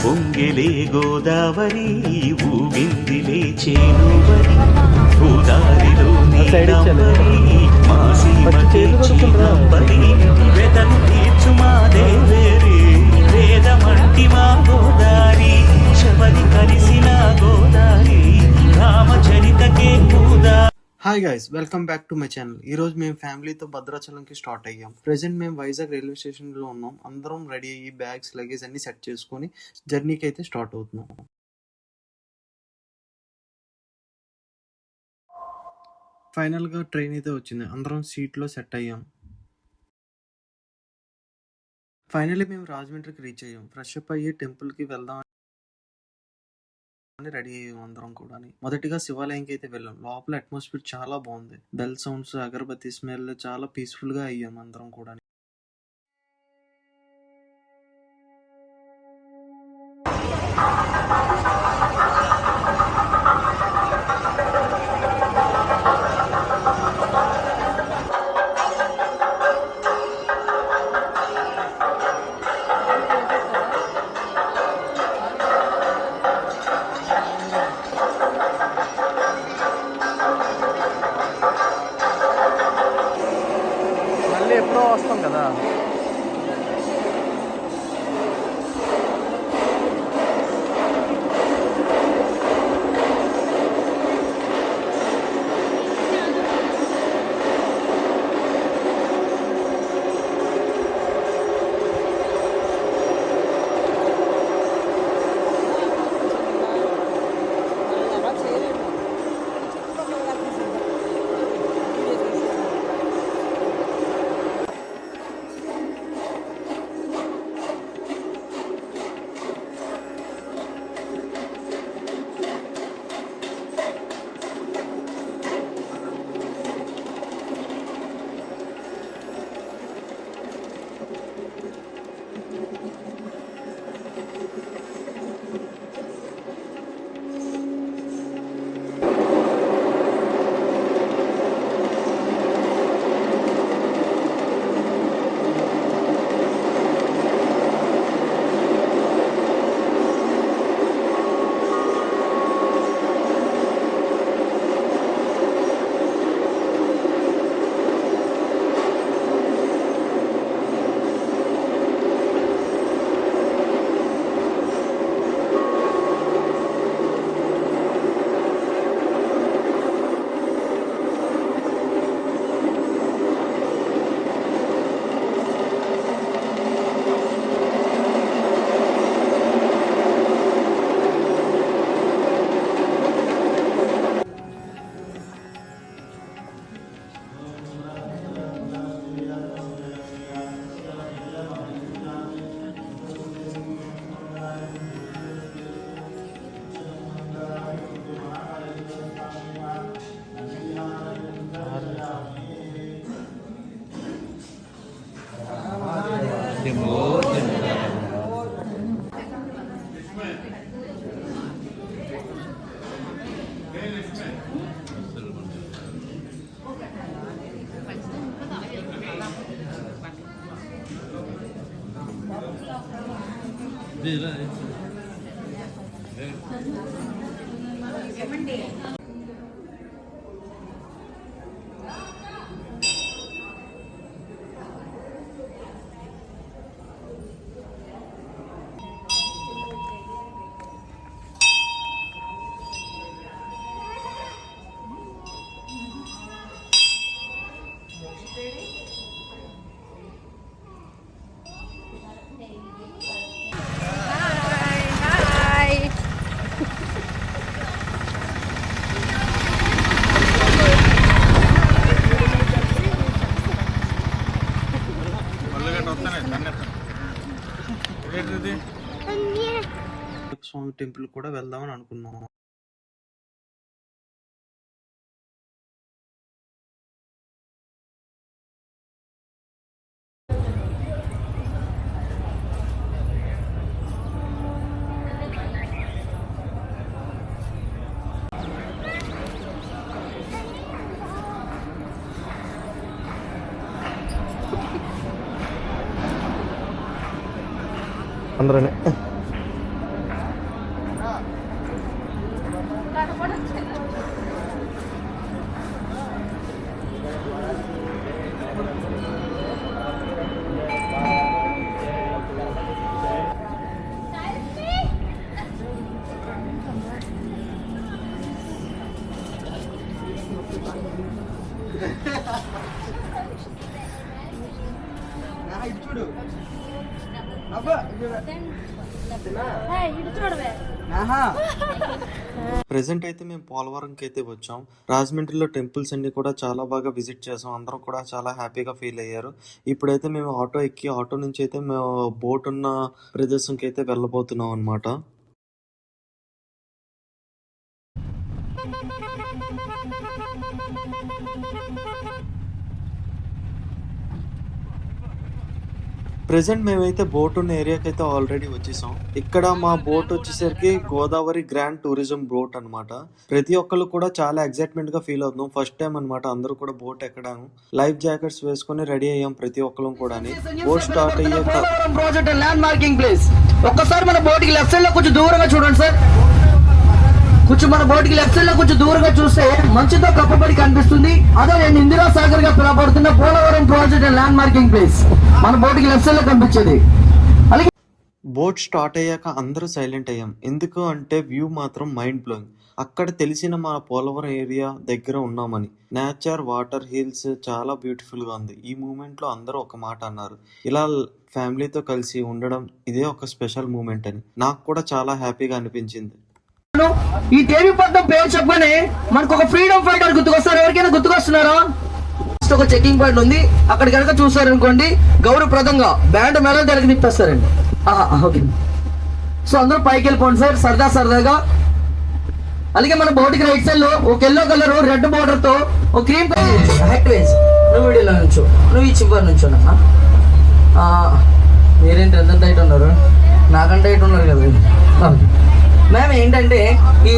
పొంగెలే గోదావరి ఊగిందిలే చేనువరి గోదారిలో నీలంబరి మాసీమకి చీలంబరి వెతను తీర్చు మా దేవేరి వేదమంటి మా గోదారి శబరి కలిసిన గోదారి రామచరితకే గోదా. Hi guys, welcome back to my channel. ఈ రోజు మేము ఫ్యామిలీతో భద్రాచలంకి స్టార్ట్ అయ్యాం. ప్రెసెంట్ మేము వైజాగ్ రైల్వే స్టేషన్ లో ఉన్నాం. అందరం రెడీ అయ్యి బ్యాగ్స్ లగేజ్ అన్ని సెట్ చేసుకొని జర్నీకి అయితే స్టార్ట్ అవుతున్నాం. ఫైనల్ గా ట్రైన్ అయితే వచ్చింది. అందరం సీట్ లో సెట్ అయ్యాం. ఫైనల్లీ మేము రాజమండ్రికి రీచ్ అయ్యాం. ఫ్రెష్ అప్ అయ్యి టెంపుల్ కి వెళ్దాం రెడీ అయ్యాం అందరం కూడా. మొదటిగా శివాలయంకి అయితే వెళ్ళాం. లోపల అట్మాస్ఫియర్ చాలా బాగుంది. బెల్ సౌండ్స్, అగరబత్తి స్మెల్, చాలా పీస్ఫుల్ గా అయ్యాం అందరం కూడా. ఎప్పుడో వస్తాం కదా. స్వామి టెంపుల్ కూడా వెళ్దామని అనుకున్నాము. అందరనే చూడు ప్రెసెంట్ అయితే మేము పోలవరంకి అయితే వచ్చాం. రాజమండ్రిలో టెంపుల్స్ అన్ని కూడా చాలా బాగా విజిట్ చేసాం. అందరం కూడా చాలా హ్యాపీగా ఫీల్ అయ్యారు. ఇప్పుడైతే మేము ఆటో ఎక్కి ఆటో నుంచి అయితే మేము బోట్ ఉన్న ప్రదేశంకి అయితే వెళ్ళబోతున్నాం అన్నమాట. ప్రెసెంట్ మేమైతే బోట్ ఉన్న ఏరియాకి అయితే ఆల్రెడీ వచ్చేసాం. ఇక్కడ మా బోట్ వచ్చేసరికి గోదావరి గ్రాండ్ టూరిజం బోట్ అన్నమాట. ప్రతి ఒక్కళ్ళు కూడా చాలా ఎక్సైట్మెంట్ గా ఫీల్ అవుతున్నాం. ఫస్ట్ టైం అన్నమాట అందరూ కూడా బోట్ ఎక్కడాము. లైఫ్ జాకెట్స్ వేసుకొని రెడీ అయ్యాం ప్రతి ఒక్కళ్ళం కూడా. బోట్ స్టార్ట్ అయ్యాక ప్రాజెక్ట్ ల్యాండ్ మార్కింగ్ ప్లేస్. ఒక్కసారి మన బోట్ కి లెఫ్ట్ సైడ్ లో కొంచెం దూరంగా చూడండి సార్. కొంచెం మన బోట్ కి లెఫ్ట్ సైడ్ లో కొంచెం దూరంగా చూస్తే మంచుతో కప్పబడి కనిపిస్తుంది. అదే నేను ఇందిరా సాగర్ గా పిలవబడుతున్న Polavaram project land marking place మన బోట్ కి లెఫ్ట్ సైడ్ లో కనిపించేది. అలాగే బోట్ స్టార్ట్ అయ్యాక అందరూ సైలెంట్ అయ్యాం. ఎందుకు అంటే వ్యూ మాత్రం మైండ్ బ్లోయింగ్. అక్కడ తెలిసిన మా పోలవరం ఏరియా దగ్గర ఉన్నామని. నేచర్, వాటర్, హిల్స్ చాలా బ్యూటిఫుల్ గా ఉంది. ఈ మూమెంట్ లో అందరూ ఒక మాట అన్నారు, ఇలా ఫ్యామిలీతో కలిసి ఉండడం ఇదే ఒక స్పెషల్ మూమెంట్ అని. నాకు కూడా చాలా హ్యాపీగా అనిపించింది. ఈ దేవిపట్నం పేరు చెప్పగానే మనకు ఒక ఫ్రీడమ్ ఫైటర్ గుర్తుకొస్తారు. ఎవరికైనా గుర్తుకొస్తున్నారా? ఒక చెకింగ్ పాయింట్ ఉంది. అక్కడ కనుక చూసారనుకోండి గౌరవప్రదంగా బ్యాండ్ మెడల్ దగ్గర తిప్పేస్తారండి. ఓకే, సో అందరూ పైకి వెళ్ళిపోండి సార్ సరదాగా. అలాగే మన బోర్డుకి రైట్ సైడ్ లో ఒక ఎల్లో కలర్ రెడ్ బోర్డర్ తో ఒక క్రీమ్ హెడ్ వేస్. నువ్వు వీడియోలో నుంచో, నువ్వు ఈ చివరి నుంచోనమ్మా. మీరేంటి ఎంత హైట్ ఉన్నారు? నాకంటే హైట్ ఉన్నారు కదా. మేము ఏంటంటే ఈ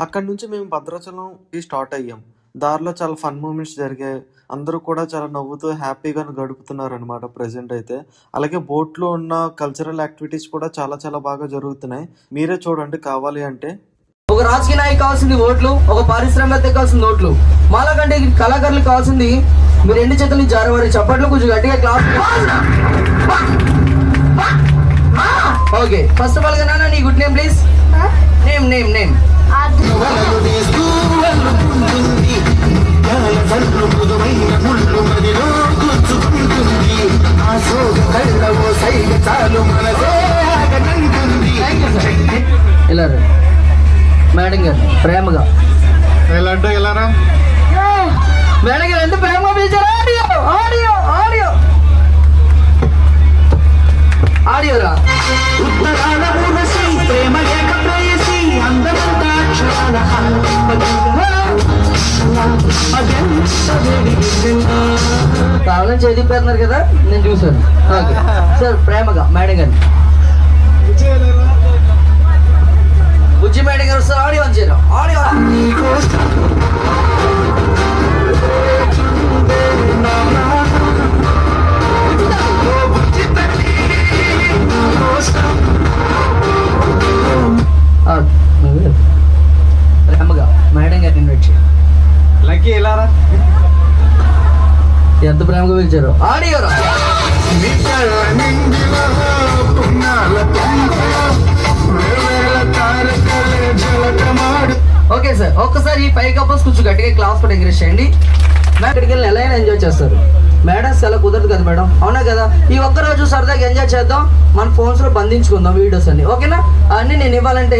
అక్కడ నుంచి మేము భద్రాచలంకి స్టార్ట్ అయ్యాం. దారిలో చాలా ఫన్ మూమెంట్స్ జరిగాయి. అందరూ కూడా చాలా నవ్వుతూ హ్యాపీగా గడుపుతున్నారు అనమాట ప్రెసెంట్ అయితే. అలాగే బోట్లో ఉన్న కల్చరల్ యాక్టివిటీస్ కూడా చాలా చాలా బాగా జరుగుతున్నాయి. మీరే చూడండి కావాలి అంటే. ఒక రాజకీయ నాయకు కావాల్సింది ఓట్లు, ఒక పారిశ్రామిక కావాల్సింది ఓట్లు. మాలా కంటే కళాకారులకు కావాల్సింది మీరు రెండు చేతులు జారవారి చప్పట్లు కొంచెం గట్టిగా class. Okay, first of all గా నాన్న నీ good name please. Name madam గారు ప్రేమగా మేడం గారు ఎంత ప్రేమగా పిలిచారు. ఆడియోరా కావాలని చదివిపోతున్నారు కదా, నేను చూసాను. ఓకే సార్, ప్రేమగా మేడం గారు. బుజ్జి మేడం గారు సార్ ఆడియో ఆన్ చేయరు. ఆడియో ప్రేమగా మేడం గారిని ఇన్వైట్ చేయాలి. లక్కీ ఎలారా ఎంత ప్రేమగా పిలిచారు. ఆడియోరా ఓకే సార్, ఒక్కసారి ఈ 5 కపుల్స్ కొంచెం గట్టిగా క్లాస్ కూడా ఎంకరేజ్ చేయండి. ఇక్కడికి వెళ్ళి ఎలా అయినా ఎంజాయ్ చేస్తారు. మేడమ్స్ ఎలా కుదరదు కదా మేడం, అవునా కదా? ఈ ఒక్కరోజు సరదాగా ఎంజాయ్ చేద్దాం. మన ఫోన్స్ లో బంధించుకుందాం వీడియోస్ అన్ని, ఓకేనా? అన్ని నేను ఇవ్వాలంటే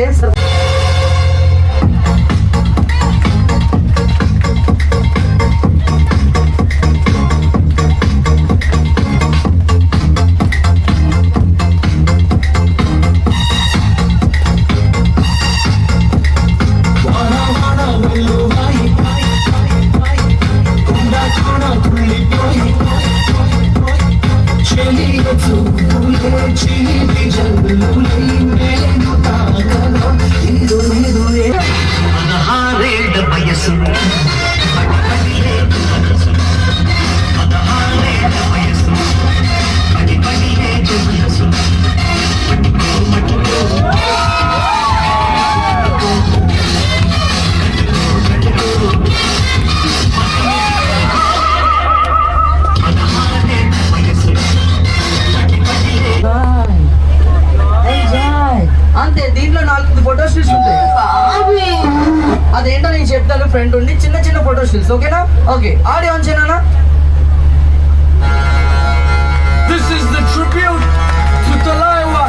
అదేంటో నేను చెప్తాను. ఫ్రెండ్ ఉండి చిన్న చిన్న ఫోటో స్టిల్స్, ఓకేనా? ఓకే, ఆడియో ఆన్ చేయనా? This is the tribute to Talaiwa.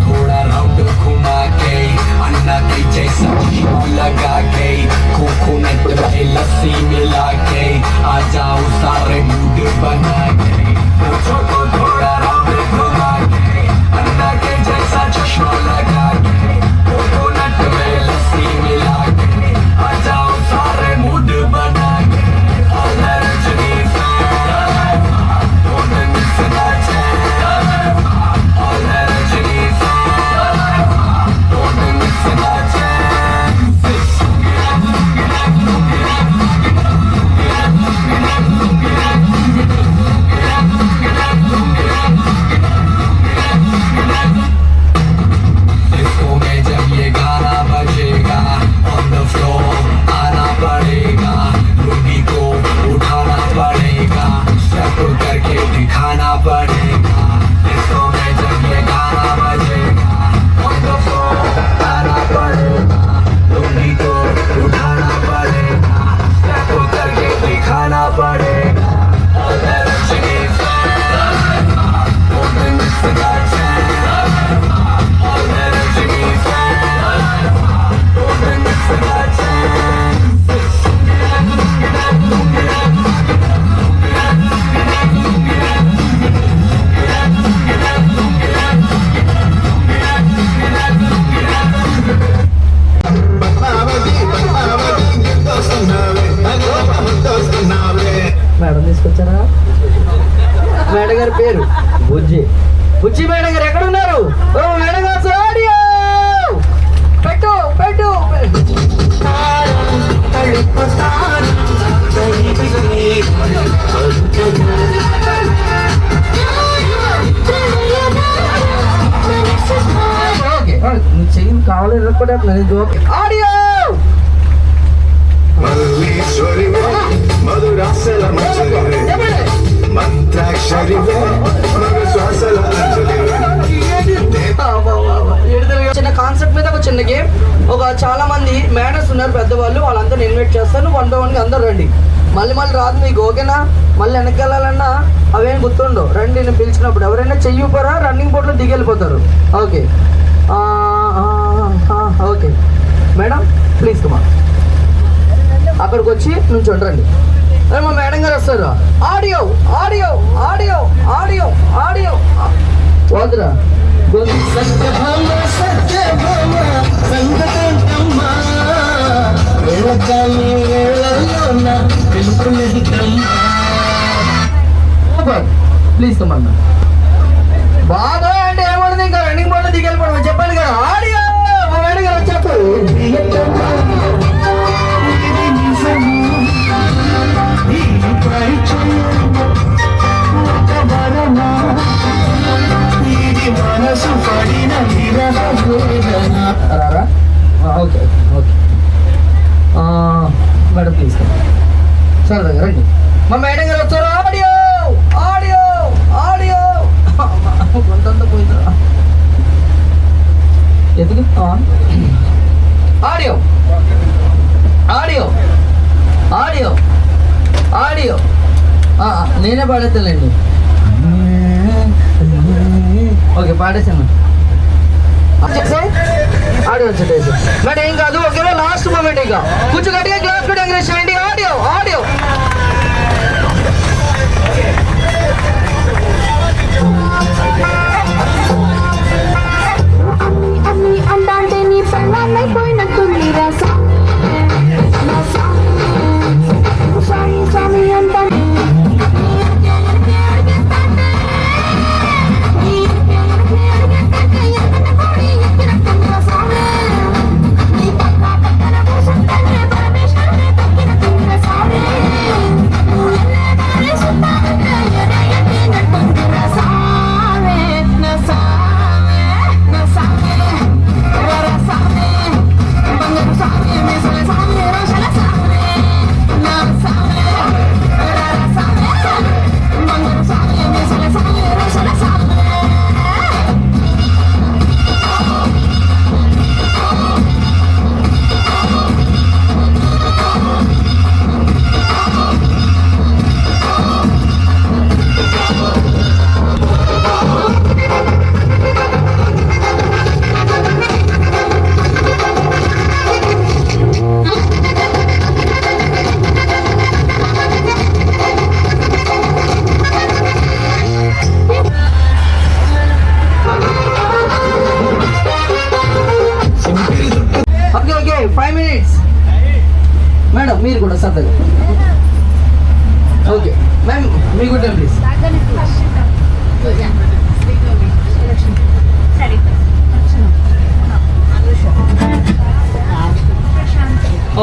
थोड़ा राउंड घुमा के अन्ना के जैसा लगा के कोकोनट में लस्सी मिला के आ जाओ सारे मूड बना के थोड़ा राउंड घुमा के अन्ना के जैसा चश्मा लगा के कोकोनट में लस्सी मिला के आ जाओ सारे मूड बना के మేడం తీసుకొచ్చారా? మేడం గారి పేరు బుజ్జి. బుజ్జి మేడం గారు ఎక్కడ ఉన్నారు? ఓ మేడం గారు, ఆడియో పెట్టు పెట్టు. ఓకే, నువ్వు చెయ్యి కావాలి కూడా ఆడియో. మల్లీశ్వరివే మధురాసల మంజరివే మంత్రాక్షరివే మధుశ్వాసల అంజలివే. చిన్న కాన్సెప్ట్ మీద ఒక చిన్న గేమ్. చాలా మంది మేడర్స్ ఉన్నారు పెద్దవాళ్ళు, వాళ్ళందరూ ఇన్వైట్ చేస్తాను. 1 by 1 అందరూ రండి. మళ్ళీ రాదు మీకు, ఓకేనా? మళ్ళీ వెనకెళ్ళాలన్నా అవేం గుర్తుండవు. రండి, నేను పిలిచినప్పుడు ఎవరైనా చెయ్యిపోరా రన్నింగ్ బోర్డ్లో దిగెళ్ళిపోతారు. Okay okay madam, please Kumar అక్కడికి వచ్చి నుంచి రండి. మా మేడం గారు వస్తారు. Audio audio audio audio audio వద్దురా. ప్లీజ్ కమ్మన్నా. బాగా అంటే ఏమన్నది, ఇంకా రన్నింగ్ బోర్డు దిగెళ్ళిపోవడం చెప్పాను కదా. ఆడియో మా మేడం గారు వచ్చారు. Okay okay madam please sir దగ్గర రండి. మా మేడం గారు వచ్చారు. ఆడియో ఆడియో ఆడియో కొంతంత పోయిందా ఎందుకు? ఆడియో ఆడియో ఆడియో ఆడియో నేనే పాడేస్తానండి. ఓకే పాడేసాను. ఆడియో వచ్చేసి మేడం ఏం కాదు, ఓకేనా? లాస్ట్ మూమెంట్ ఇక కొంచెం గట్టిగా క్లాస్ కూడా ఎంకరేజ్ చేయండి. ఆడియో ఆడియో అంటే నీ పెళ్ళాన్నైపోయినట్టుంది స్వామి అంటే పరమేశ్వరుని కూడా సరదాగా. ఓకే మ్యామ్, మీ గుడ్ నేమ్ ప్లీజ్.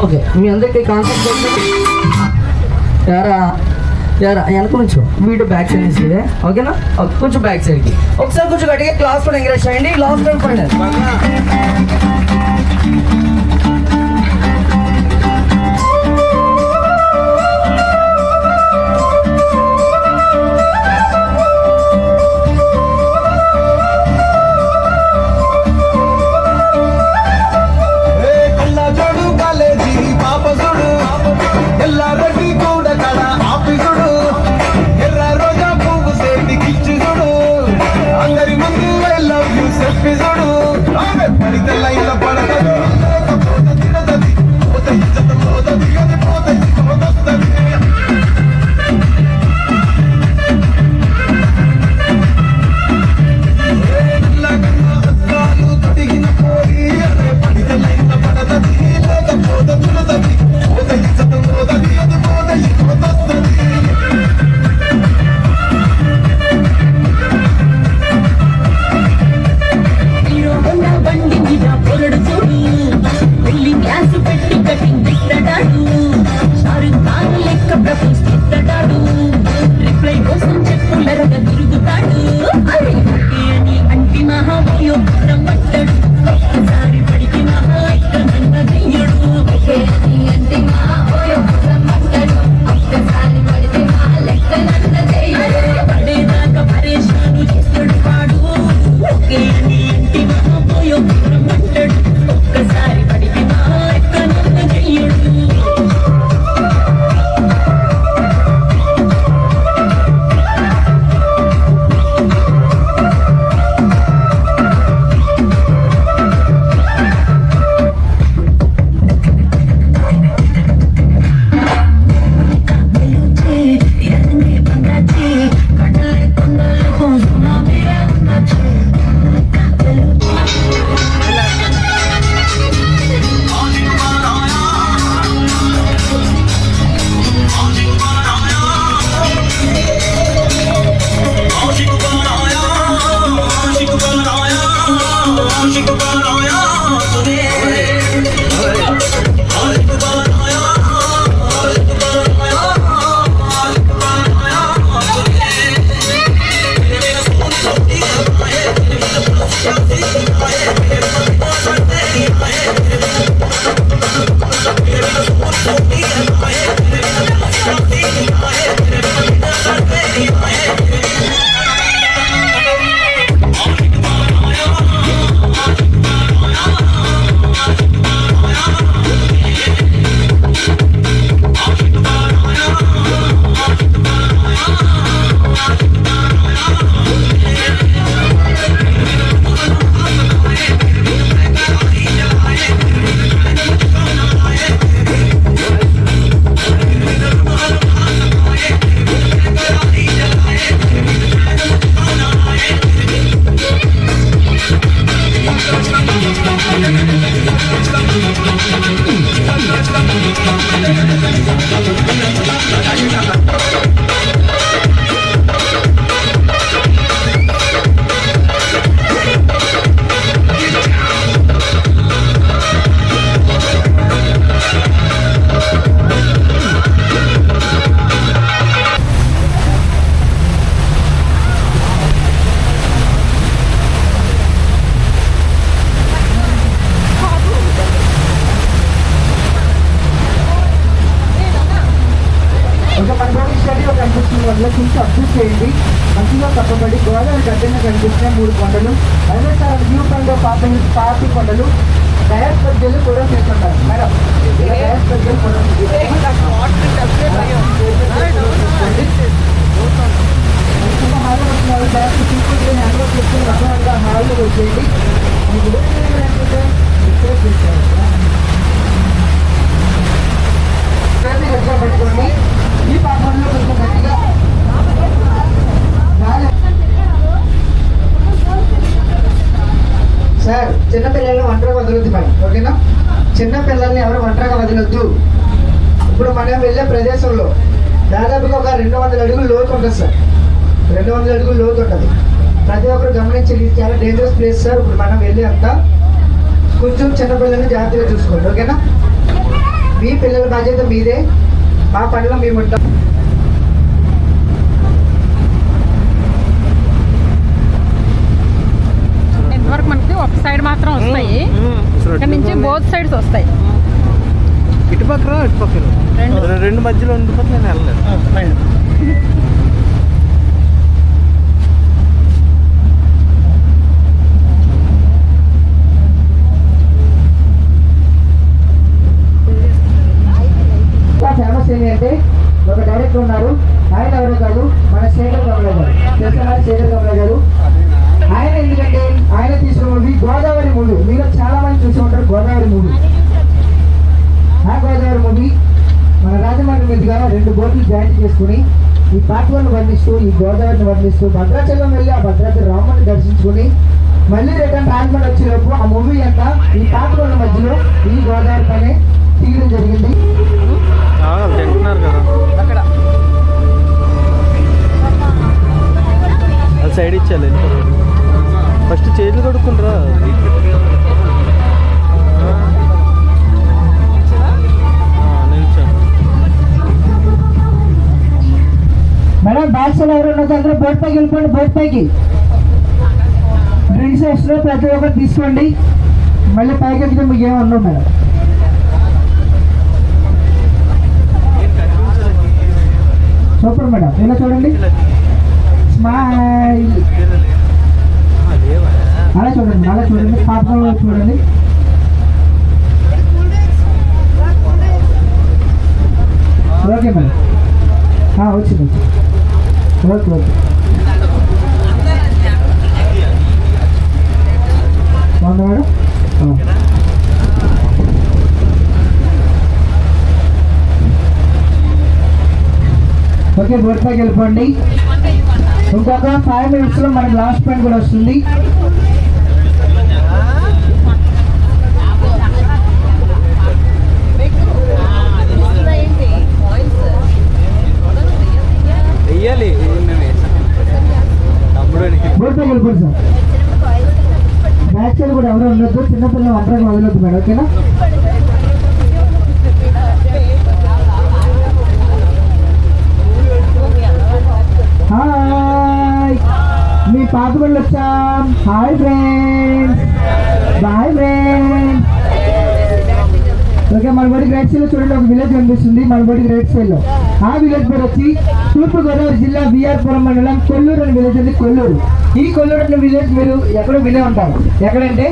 ఓకే, మీ అందరికీ కాన్సెప్ట్ యారా యారా వెనక కొంచెం వీడియో బ్యాక్ సైడ్ ఇస్తే ఓకేనా? ఓకే, కొంచెం బ్యాక్ సైడ్కి ఒకసారి కొంచెం గట్టిగా క్లాస్ కూడా ఎంకరేజ్ చేయండి. లాస్ట్ టైం ఫైనల్ కొంచెం అడ్జస్ట్ చేయండి. మంచిగా కప్పబడి గోదావరి గడ్డన కనిపిస్తున్న 3 కొండలు, వైఎస్ఆర్ వ్యూ పాయింట్ పార్టీ కొండలు, డయాస్ పద్యాలు కూడా చేస్తుంటారు మేడం. డయాస్ పద్యాలు కూడా హాల్లో వస్తున్నారు. డయాస్ తీసుకుంటే హ్యాండ్లో తీసుకుని రకంగా హాల్లో వచ్చేయండి. మీకు గట్టిగా పెట్టుకోండి. ఈ పాపంలో కొంచెం గట్టిగా సార్. చిన్నపిల్లల్ని ఒంటరిగా వదలొద్దు పని, ఓకేనా? చిన్నపిల్లల్ని ఎవరు ఒంటరిగా వదలొద్దు. ఇప్పుడు మనం వెళ్ళే ప్రదేశంలో దాదాపుగా ఒక 200 అడుగులు లోతు ఉంటుంది సార్. 200 అడుగులు లోతు ఉంటుంది. ప్రతి ఒక్కరు గమనించాలి, ఇది చాలా డేంజరస్ ప్లేస్ సార్. ఇప్పుడు మనం వెళ్ళే అంత కొంచెం చిన్నపిల్లల్ని జాగ్రత్తగా చూసుకోండి, ఓకేనా? మీ పిల్లల బాధ్యత మీదే, మా పనిలో మేము ఉంటాం. ఇంతవరకు మనకి ఒక సైడ్ మాత్రం వస్తాయి, ఇక్కడ నుంచి బోత్ సైడ్స్ వస్తాయి. ఇటుపక్కన రెండు మధ్యలో ఉండిపోతే నేను వెళ్ళలేదు. ఫేమస్ ఏంటంటే ఒక డైరెక్టర్ ఉన్నారు, ఆయన ఎవరో కాదు, మన శేఖర్ కమల గారు. తెలుసా శేఖర్ కమల గారు? ఆయన ఎందుకంటే ఆయన తీసిన మూవీ గోదావరి మూవీ. మీరు చాలా మంది చూసి ఉంటారు గోదావరి మూవీ. ఆ గోదావరి మూవీ మన రాజమండ్రి మీదుగా 2 బోట్లు జాయింట్ చేసుకుని ఈ పాటలను వర్ణిస్తూ, ఈ గోదావరిని వర్ణిస్తూ భద్రాచలం వెళ్ళి ఆ భద్రాచలం రాముని దర్శించుకుని మళ్ళీ రిటర్న్ రాజమండ్రి వచ్చేలోపు ఆ మూవీ అంతా ఈ పాటల మధ్యలో ఈ గోదావరి పైన తీయడం జరిగింది. తింటున్నారు కదా అక్కడ అది సైడ్ ఇచ్చాలి. ఫస్ట్ చేతులు కడుక్కుంటారా? మేడం బ్యాగ్స్ ఎవరు ఉన్నది అందరూ బోట్ పైకి వెళ్ళిపోండి. బోట్ పైకి డ్రింక్స్ వస్తున్నాయి, ప్రతి ఒక్కరు తీసుకోండి. మళ్ళీ పైకి ఎక్కితే మీకు ఏమి ఉండవు మేడం. సూపర్ మేడం, ఇలా చూడండి, స్మైల్. అలా చూడండి, అలా చూడండి, పాపం చూడండి. ఓకే మేడం, వచ్చింది ఓకే ఓకే. బాగుందా మేడం? ఓకే, బోట్ పైకి వెళ్ళిపోండి. ఇంకొక 5 minutesలో మనకి లాస్ట్ పాయింట్ కూడా వస్తుంది. వెయ్యాలి బోట్ పైకి వెళ్ళిపోండి సార్. బ్యాక్ సైడ్ కూడా ఎవరు ఉండొద్దు, చిన్నపిల్లలు ఒంటరిగా వదలొద్దు మేడం, ఓకేనా? హాయ్, మీ పాత వాళ్ళు వచ్చాం. Hi friends, boy friends. Okay, మన బడికి రైట్ సైడ్ లో చూడండి ఒక విలేజ్ కనిపిస్తుంది. మన బడికి రైట్ సైడ్ లో ఆ విలేజ్ పేరు వచ్చి తూర్పుగోదావరి జిల్లా విఆర్పురం మండలం కొల్లూరు అనే విలేజ్ అండి. కొల్లూరు, ఈ కొల్లూరు అనే విలేజ్ మీరు ఎక్కడో వినే ఉంటారు. ఎక్కడంటే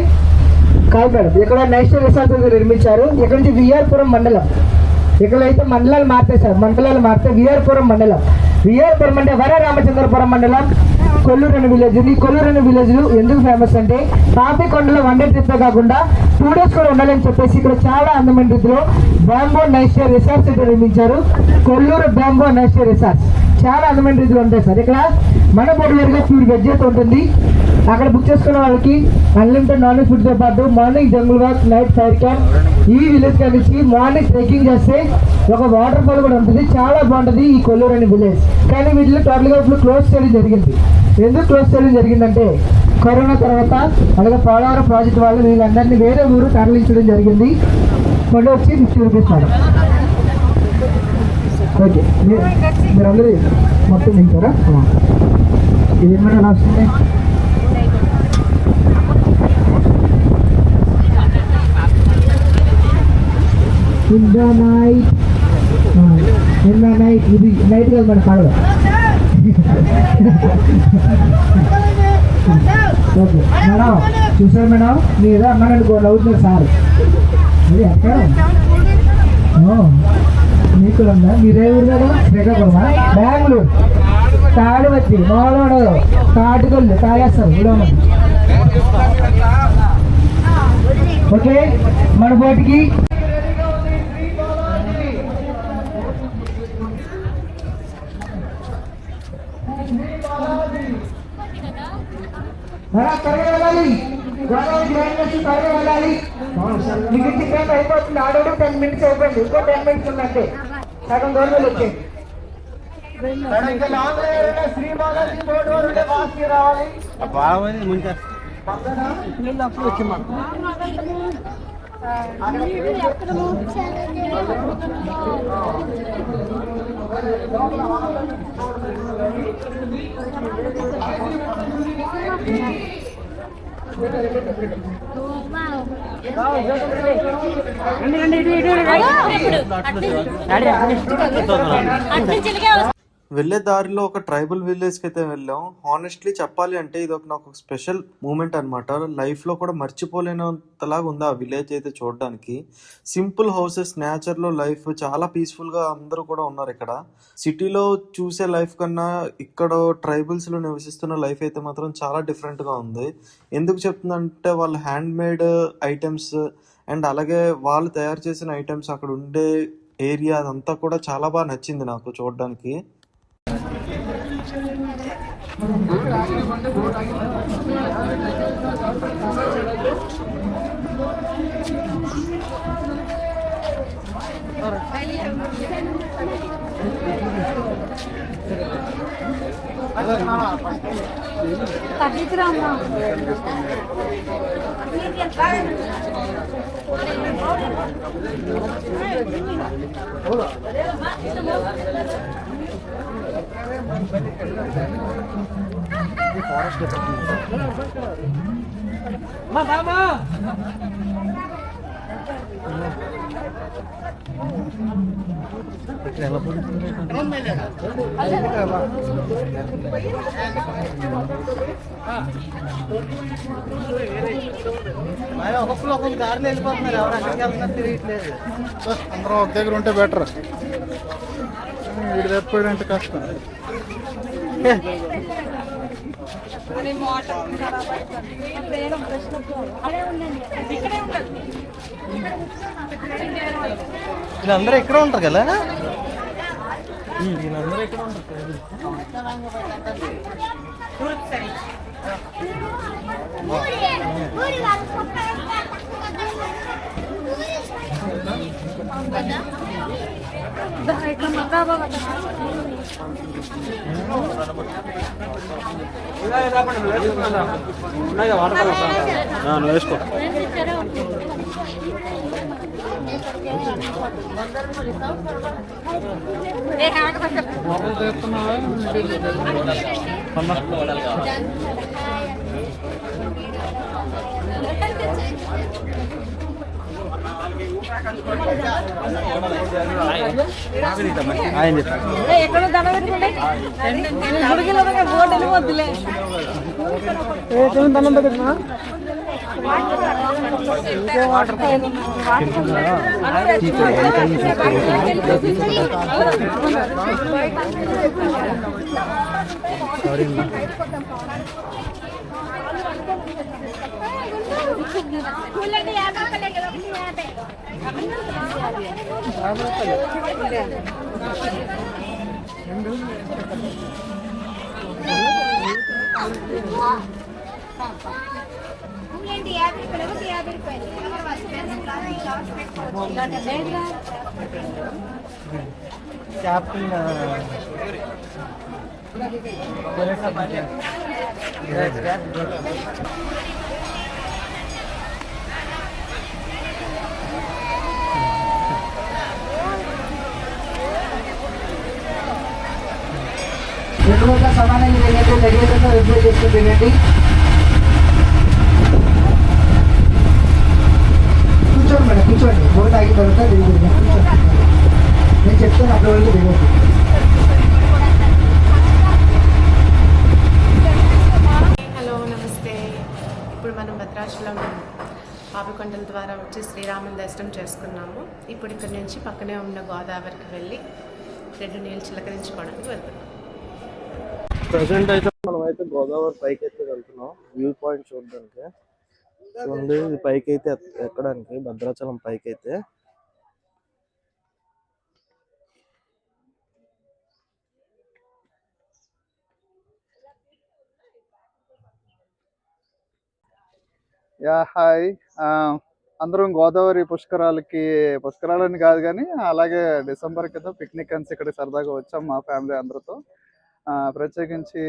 కాదు మేడం, ఇక్కడ నేషనల్ రిసార్ట్ నిర్మించారు. ఇక్కడ నుంచి విఆర్పురం మండలం. ఇక్కడైతే మండలాలు మారుతాయి సార్, మండలాలు మారితే విఆర్పురం మండలం. విఆర్పురం అంటే వర రామచంద్రపురం మండలం, కొల్లూరు అనే విలేజ్. ఈ కొల్లూరు అనే విలేజ్ ఎందుకు ఫేమస్ అంటే పాపికొండలో 1 day ట్రిప్ కాకుండా 2 days కూడా ఉండాలని చెప్పేసి ఇక్కడ చాలా అందమైన రీతిలో బ్యాంబో నేషనల్ రిసార్ట్స్ అయితే నిర్మించారు. కొల్లూరు బ్యాంబో నేషనల్ రిసార్ట్స్ చాలా అందమైన రీతిలో ఉంటాయి సార్. ఇక్కడ మన బోర్డుగా ప్యూర్ వెజ్ అయితే ఉంటుంది. అక్కడ బుక్ చేసుకున్న వాళ్ళకి అన్లిమిటెడ్ నాన్ వెజ్ ఫుడ్తో పాటు morning jungle walk, night fire camp. ఈ విలేజ్ కలిసి మార్నింగ్ ట్రెక్కింగ్ చేస్తే ఒక వాటర్ ఫాల్ కూడా ఉంటుంది, చాలా బాగుంటుంది ఈ కొల్లూరు అనే విలేజ్. కానీ వీటిలో టోటల్గా ఇప్పుడు క్లోజ్ చేయడం జరిగింది. ఎందుకు క్లోజ్ చేయడం జరిగిందంటే కరోనా తర్వాత అలాగే పోలవరం ప్రాజెక్ట్ వాళ్ళు వీళ్ళందరినీ వేరే ఊరు తరలించడం జరిగింది. కొండ వచ్చి 50 రూపీస్ మేడం. ఓకే, మీరందరూ మొత్తం తింటారా? ఇది ఏమైనా రాస్తుంది? ఇన్ ద నైట్, ఇది నైట్ కాదు మన కాదు. ఓకే మేడం, చూసారు మేడం, మీరు ఏదో అన్నాను అనుకో, నవ్వుతున్నారు సార్. అది ఎక్కడ మీకు ఉందా? మీరే ఊరు కదా? శ్రీకాకుళమా? బెంగళూరు, తాడివచ్చి, మోడోడు, తాటికొల్లు తాగేస్తారు ఇలా. ఓకే, మన బోటికి త్వరగా వెళ్ళాలి. గోదావరి గ్రాండ్ వచ్చి త్వరగా వెళ్ళాలి. మీకు టైం అయిపోతుంది. ఆల్రెడీ 10 minutes అయిపోయింది, ఇంకో 10 minutes ఉందంటే. సగం దూరం వచ్చేయండి. మేడం ఇంకా లాంగ్ ఎవరైనా శ్రీ బాలాజీ రోడ్ వరకు ఉంటే ఫాస్ట్గా రావాలి. పక్కన నీళ్ళు అప్పుడు వచ్చిమ్మా. వెళ్ళే దారిలో ఒక ట్రైబల్ విలేజ్కి అయితే వెళ్ళాం. హానెస్ట్లీ చెప్పాలి అంటే ఇది నాకు ఒక స్పెషల్ మూమెంట్ అనమాట. లైఫ్లో కూడా మర్చిపోలేనంతలాగా ఉంది ఆ విలేజ్ అయితే చూడడానికి. సింపుల్ హౌసెస్, నేచర్లో లైఫ్ చాలా పీస్ఫుల్గా అందరూ కూడా ఉన్నారు ఇక్కడ. సిటీలో చూసే లైఫ్ కన్నా ఇక్కడ ట్రైబల్స్లో నివసిస్తున్న లైఫ్ అయితే మాత్రం చాలా డిఫరెంట్గా ఉంది. ఎందుకు చెప్తుందంటే వాళ్ళ హ్యాండ్ మేడ్ ఐటమ్స్ అండ్ అలాగే వాళ్ళు తయారు చేసిన ఐటమ్స్, అక్కడ ఉండే ఏరియా అదంతా కూడా చాలా బాగా నచ్చింది నాకు చూడడానికి. ఒక్కొక్కరు ఒక్కొక్క దారిలో వెళ్ళిపోతున్నారు. ఎవరు ఎక్కడికి వెళ్తున్నారు తిరగట్లేదు. అందరం ఒక దగ్గర ఉంటే బెటర్. వీడి తప్పిపోయాడంటే కష్టం. వీళ్ళందరూ ఇక్కడ ఉంటారు కదా. వీళ్ళందరూ ఇక్కడ ఉంటారు. నువ్వు వేసుకో. ఎక్కడ దండ పెట్టుకుంటే బోట్ వెళ్ళిపోద్దులే. దండం పెట్టినా క్యాప్టెన్ రెండు వందల సమానంగా ఏంటంటే దగ్గరగా రిప్లై చేసుకుంటుందండి. కూర్చోండి మేడం, కూర్చోండి. బోట్ ఆగిన తర్వాత దిగుతుంది. కూర్చోండి, నేను చెప్తాను అక్కడ వరకు దిగొద్దు. హలో, నమస్తే. ఇప్పుడు మనం భద్రాచలం పాపికొండల ద్వారా వచ్చి శ్రీరాముని దర్శనం చేసుకున్నాము. ఇప్పుడు ఇక్కడ నుంచి పక్కనే ఉన్న గోదావరికి వెళ్ళి 2 నీళ్ళు చిలకరించుకోవడానికి వెళ్తున్నాం. ప్రెసెంట్ అయితే మనం అయితే గోదావరి పైకి అయితే వెళ్తున్నాం వ్యూ పాయింట్ చూడడానికి. చూడండి, ఇది పైకి అయితే ఎక్కడానికి, భద్రాచలం పైకి అయితే. యా హాయ్, అందరం గోదావరి పుష్కరాలని కాదు కానీ అలాగే డిసెంబర్ కింద పిక్నిక్ అని ఇక్కడ సరదాగా వచ్చాం మా ఫ్యామిలీ అందరితో. ప్రత్యేకించి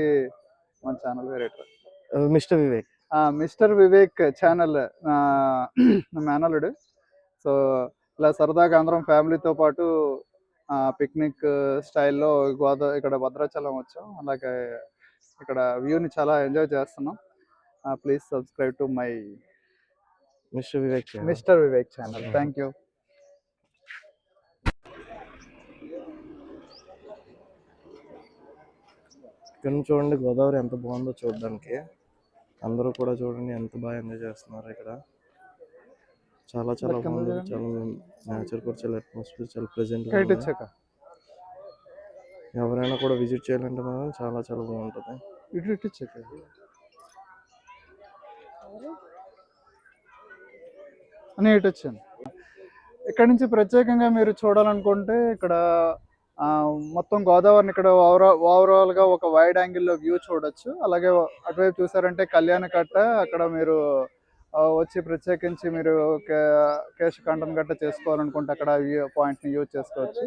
మన ఛానల్ వేరేట మిస్టర్ వివేక్ ఛానల్ మేనలుడు. సో ఇలా సరదాగా అందరం ఫ్యామిలీతో పాటు పిక్నిక్ స్టైల్లో ఇక్కడ భద్రాచలం వచ్చాం. అలాగే ఇక్కడ వ్యూని చాలా ఎంజాయ్ చేస్తున్నాం. Please subscribe to my mister Vivek channel. Thank you. ఇక్కడ చూడండి గోదావరి ఎంత బాగుందో చూడడానికి. అందరూ కూడా చూడండి ఎంత బాగా ఎంజాయ్ చేస్తున్నారు ఇక్కడ. చాలా చాలా బాగుంది. చాలా నేచర్ కూడా చాలా అట్మాస్ఫియర్ చాలా ప్రెజెంట్. ఎవరైనా కూడా విజిట్ చేయాలంటే మాత్రం చాలా చాలా బాగుంటుంది. అని ఇటు వచ్చాను. ఇక్కడ నుంచి ప్రత్యేకంగా మీరు చూడాలనుకుంటే ఇక్కడ మొత్తం గోదావరిని ఇక్కడ ఓవరాల్గా ఒక వైడ్ యాంగిల్లో వ్యూ చూడొచ్చు. అలాగే అటువైపు చూసారంటే కళ్యాణకట్ట, అక్కడ మీరు వచ్చి ప్రత్యేకించి మీరు కేశఖండం గట్ట చేసుకోవాలనుకుంటే అక్కడ వ్యూ పాయింట్ని యూజ్ చేసుకోవచ్చు.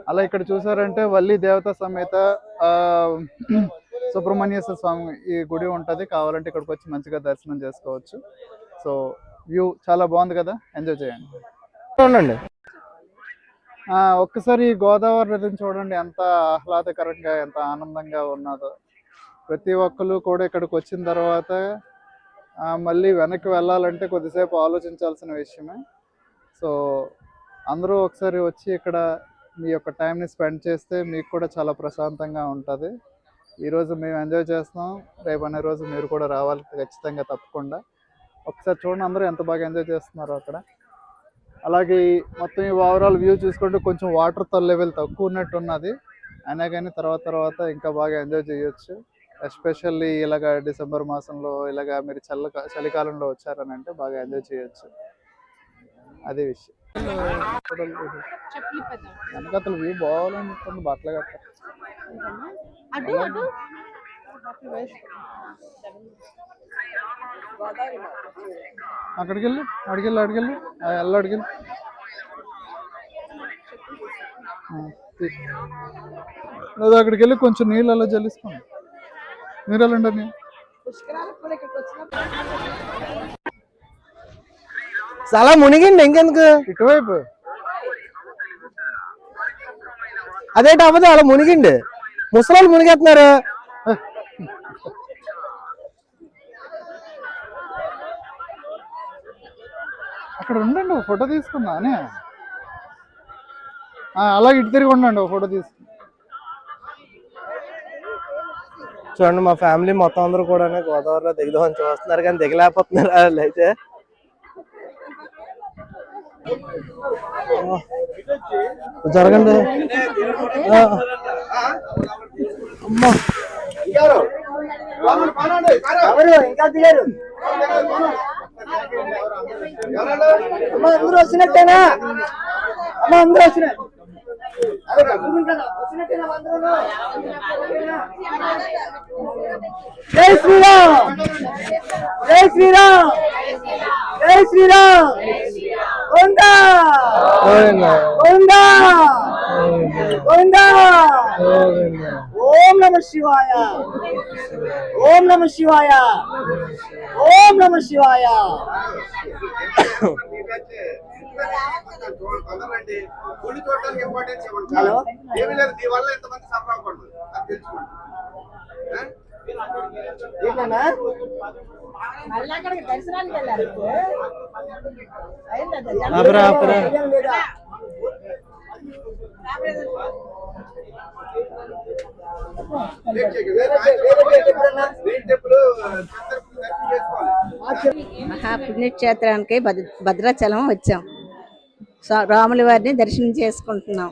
అలా ఇక్కడ చూసారంటే వల్లి దేవత సమేత సుబ్రహ్మణ్యేశ్వర స్వామి ఈ గుడి ఉంటుంది. కావాలంటే ఇక్కడికి వచ్చి మంచిగా దర్శనం చేసుకోవచ్చు. సో వ్యూ చాలా బాగుంది కదా, ఎంజాయ్ చేయండి. చూడండి ఒక్కసారి ఈ గోదావరి నదిని చూడండి ఎంత ఆహ్లాదకరంగా ఎంత ఆనందంగా ఉన్నదో. ప్రతి ఒక్కరు కూడా ఇక్కడికి వచ్చిన తర్వాత మళ్ళీ వెనక్కి వెళ్ళాలంటే కొద్దిసేపు ఆలోచించాల్సిన విషయమే. సో అందరూ ఒకసారి వచ్చి ఇక్కడ మీ యొక్క టైంని స్పెండ్ చేస్తే మీకు కూడా చాలా ప్రశాంతంగా ఉంటుంది. ఈరోజు మేము ఎంజాయ్ చేస్తున్నాం, రేపు అనే రోజు మీరు కూడా రావాలి ఖచ్చితంగా తప్పకుండా. ఒకసారి చూడండి అందరూ ఎంత బాగా ఎంజాయ్ చేస్తున్నారో అక్కడ. అలాగే మొత్తం ఈ ఓవరాల్ వ్యూ చూసుకుంటే కొంచెం వాటర్ లెవెల్ తక్కువ ఉన్నట్టు ఉన్నది, అయినా కానీ తర్వాత ఇంకా బాగా ఎంజాయ్ చేయొచ్చు. ఎస్పెషల్లీ ఇలాగ డిసెంబర్ మాసంలో ఇలాగ మీరు చలికాలంలో వచ్చారని అంటే బాగా ఎంజాయ్ చేయొచ్చు. అదే విషయం. వెనకతలు వ్యూ బాగాలని బట్టలు గట్ట అక్కడికి వెళ్ళి అడిగిల్లు లేదా అక్కడికి వెళ్ళి కొంచెం నీళ్ళు అలా జల్లిసుకోండి. మీరు వెళ్ళండి. చాలా మునిగిండి ఇంకెందుకు ఇటువైపు అదేంటి అవ్వదు, అలా మునిగిండి. ముసలాళ్ళు మునిగేస్తున్నారు. అక్కడ ఉండండి, ఒక ఫోటో తీసుకుందా అని. అలా ఇటు తిరిగి ఉండండి, ఒక ఫోటో తీసుకుని. చూడండి మా ఫ్యామిలీ మొత్తం అందరూ కూడా గోదావరిలో దిగుదామని చూస్తున్నారు కానీ దిగలేకపోతున్నారు. వాళ్ళు అయితే జరగండి. అమ్మా ఇంకా దిగారు. అందరూ వచ్చినట్టేనా? అమ్మ అందరూ వచ్చినాయి. జై శ్రీరామ్, జై శ్రీరామ్, జై శ్రీరామ్. గోవిందా గోవిందా గోవిందా. ఓం నమ శివాయ, ఓం నమ శివాయ, ఓం నమ శివాయ. హలో మహాపుణ్యక్షేత్రానికి భద్రాచలం వచ్చాం. రాముల వారిని దర్శనం చేసుకుంటున్నాం.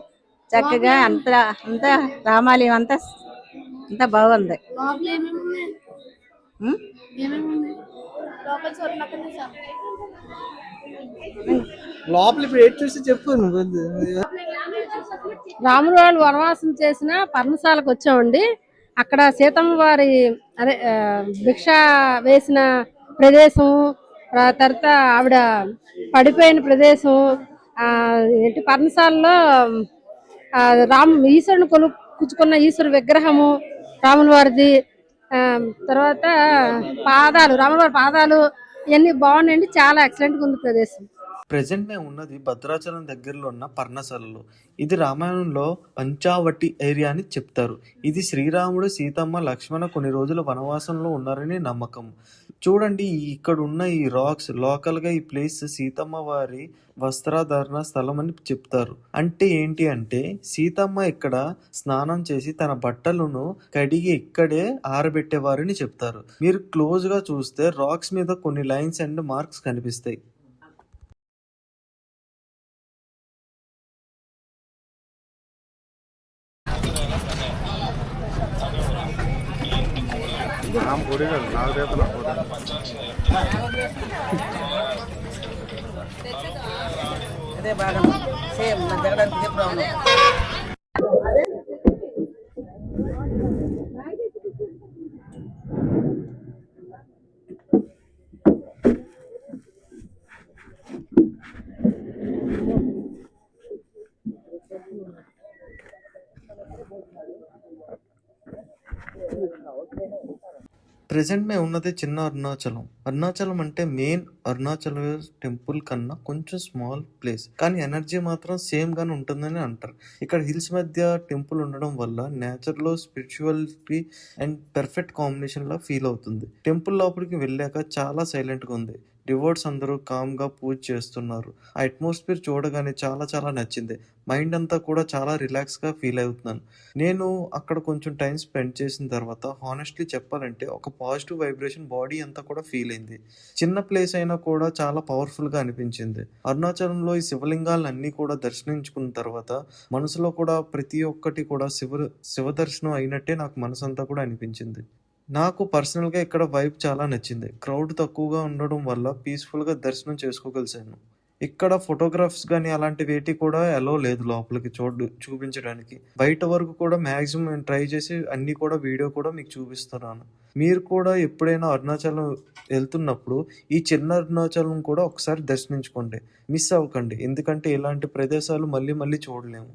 చక్కగా అంత రామాలయం అంతా బాగుంది. లోపల ఇప్పుడు ఏం చూసి చెప్పు. రాముల వారు వనవాసం చేసిన పర్ణశాలకు వచ్చామండి. అక్కడ సీతమ్మ వారి భిక్ష వేసిన ప్రదేశం, తర్వాత ఆవిడ పడిపోయిన ప్రదేశం, ఏంటి పర్ణశాలలో ఈశ్వరుని కుచ్చుకున్న ఈశ్వరు విగ్రహము రాముల వారిది, తర్వాత రాముల వారి పాదాలు ఇవన్నీ బాగున్నాయండి. చాలా ఎక్సలెంట్గా ఉంది ప్రదేశం. ప్రెజెంట్ మేము ఉన్నది భద్రాచలం దగ్గరలో ఉన్న పర్ణశాలలో. ఇది రామాయణంలో పంచావటి ఏరియా అని చెప్తారు. ఇది శ్రీరాముడు, సీతమ్మ, లక్ష్మణ కొన్ని రోజులు వనవాసంలో ఉన్నారని నమ్మకం. చూడండి, ఇక్కడ ఉన్న ఈ రాక్స్ లోకల్గా ఈ ప్లేస్ సీతమ్మ వారి వస్త్రాధారణ స్థలం అని చెప్తారు. అంటే ఏంటి అంటే సీతమ్మ ఇక్కడ స్నానం చేసి తన బట్టలను కడిగి ఇక్కడే ఆరబెట్టేవారని చెప్తారు. మీరు క్లోజ్ గా చూస్తే రాక్స్ మీద కొన్ని లైన్స్ అండ్ మార్క్స్ కనిపిస్తాయి. ప్రెజెంట్ మేము ఉన్నది చిన్న అరుణాచలం. అరుణాచలం అంటే మెయిన్ అరుణాచల టెంపుల్ కన్నా కొంచెం స్మాల్ ప్లేస్, కానీ ఎనర్జీ మాత్రం సేమ్ గానే ఉంటుందని అంటారు. ఇక్కడ హిల్స్ మధ్య టెంపుల్ ఉండడం వల్ల నేచర్ లో spirituality and perfect combination law feel అవుతుంది. టెంపుల్ లోపలికి వెళ్ళాక చాలా సైలెంట్ గా ఉంది. డివోట్స్ అందరూ కామ్ గా పూజ చేస్తున్నారు. ఆ అట్మాస్ఫియర్ చూడగానే చాలా చాలా నచ్చింది. మైండ్ అంతా కూడా చాలా రిలాక్స్ గా ఫీల్ అవుతున్నాను. నేను అక్కడ కొంచెం టైం స్పెండ్ చేసిన తర్వాత హానెస్ట్లీ చెప్పాలంటే ఒక పాజిటివ్ వైబ్రేషన్ బాడీ అంతా కూడా ఫీల్ అయింది. చిన్న ప్లేస్ అయినా కూడా చాలా పవర్ఫుల్ గా అనిపించింది. అరుణాచలంలో ఈ శివలింగాలను అన్ని కూడా దర్శించుకున్న తర్వాత మనసులో కూడా ప్రతి ఒక్కటి కూడా శివ దర్శనం అయినట్టే నాకు మనసు అంతా కూడా అనిపించింది. నాకు పర్సనల్గా ఇక్కడ వైబ్ చాలా నచ్చింది. క్రౌడ్ తక్కువగా ఉండడం వల్ల పీస్ఫుల్గా దర్శనం చేసుకోగలిసాను. ఇక్కడ ఫోటోగ్రాఫ్స్ కానీ అలాంటి వేటి కూడా అలో లేదు లోపలికి చూపించడానికి. బయట వరకు కూడా మ్యాక్సిమం నేను ట్రై చేసి అన్ని కూడా వీడియో కూడా మీకు చూపిస్తున్నాను. మీరు కూడా ఎప్పుడైనా అరుణాచలం వెళ్తున్నప్పుడు ఈ చిన్న అరుణాచలం కూడా ఒకసారి దర్శించుకోండి, మిస్ అవ్వకండి. ఎందుకంటే ఇలాంటి ప్రదేశాలు మళ్ళీ మళ్ళీ చూడలేము.